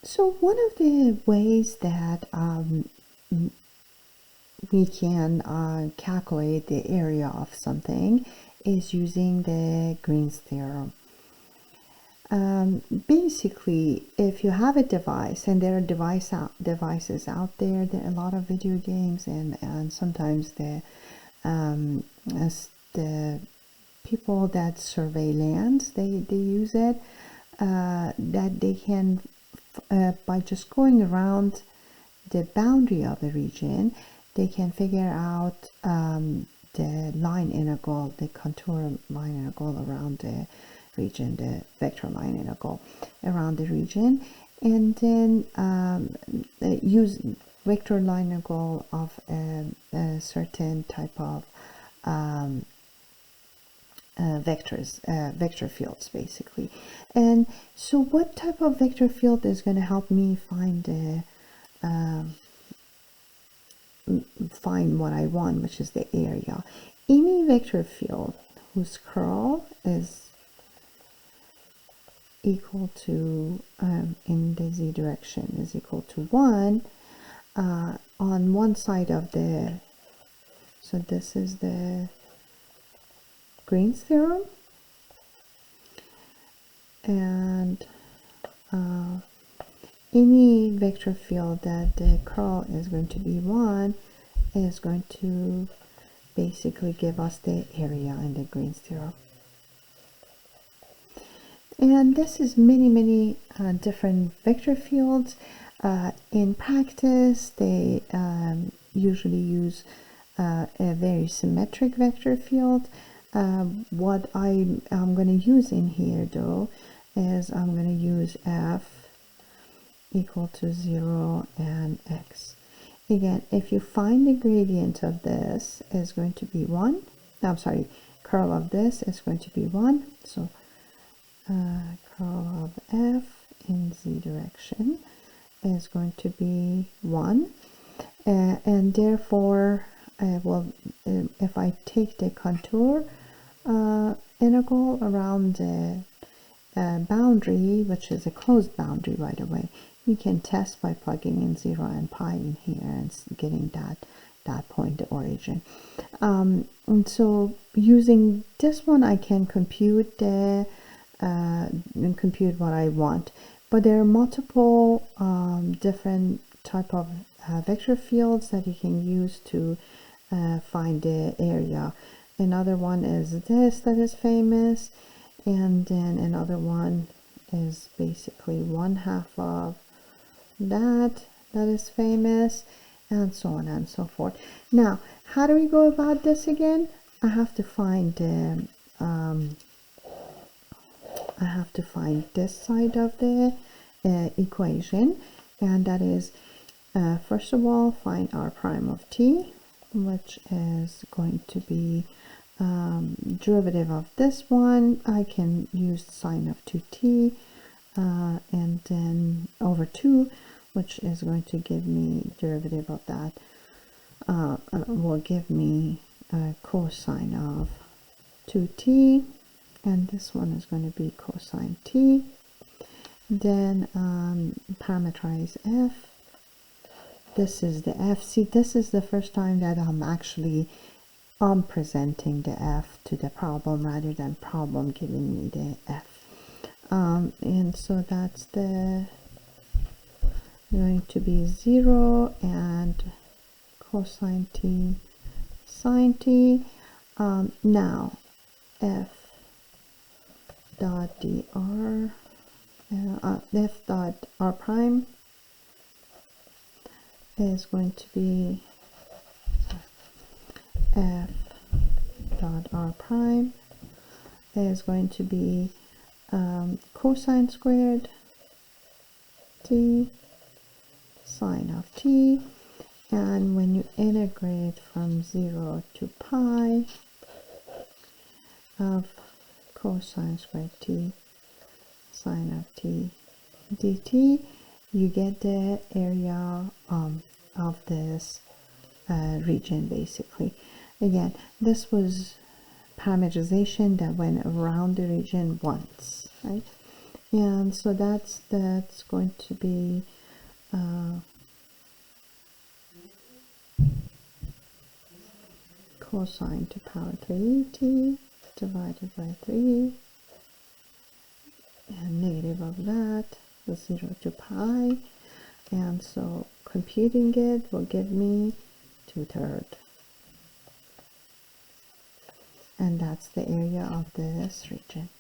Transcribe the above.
So one of the ways that we can calculate the area of something is using the Green's theorem. Basically, if you have a device, and there are devices out there, there are a lot of video games, and sometimes as the people that survey lands, they use it, that they can, by just going around the boundary of a region, they can figure out the line integral, the contour line integral around the region, the vector line integral around the region, and then use vector line integral of a certain type of vector fields, basically. And so what type of vector field is going to help me find find what I want, which is the area? Any vector field whose curl is equal to, in the z direction, is equal to 1 on one side of the, so this is the Green's theorem, and any vector field that the curl is going to be 1 is going to basically give us the area in the Green's theorem. And this is many different vector fields. In practice, they usually use a very symmetric vector field. What I'm going to use in here, though, is I'm going to use f equal to 0 and x. Again, if you find the gradient of this is going to be 1, I'm sorry, curl of this is going to be 1, so curl of f in z direction is going to be 1, and therefore, if I take the contour integral around the boundary, which is a closed boundary, by the way, you can test by plugging in 0 and pi in here and getting that point, the origin. And so using this one, I can compute the compute what I want. But there are multiple different type of vector fields that you can use to find the area. Another one is this that is famous, and then another one is basically 1/2 of that is famous, and so on and so forth. Now, how do we go about this again? I have to find this side of the equation, and that is first of all find r prime of t, which is going to be derivative of this one. I can use sine of 2t and then over 2, which is going to give me derivative of that, will give me cosine of 2t, and this one is going to be cosine t. Then parameterize f. This is the f. See, this is the first time that I'm presenting the f to the problem rather than problem giving me the f. And so that's going to be 0 and cosine t sine t. Now f dot dr, f dot r prime is going to be f dot r prime is going to be cosine squared t sine of t, and when you integrate from 0 to pi of cosine squared t sine of t dt, you get the area of this region, basically. Again, this was parameterization that went around the region once, right? And so that's going to be cosine to power 3t divided by 3, and negative of that, 0 to pi, and so computing it will give me 2/3. And that's the area of this region.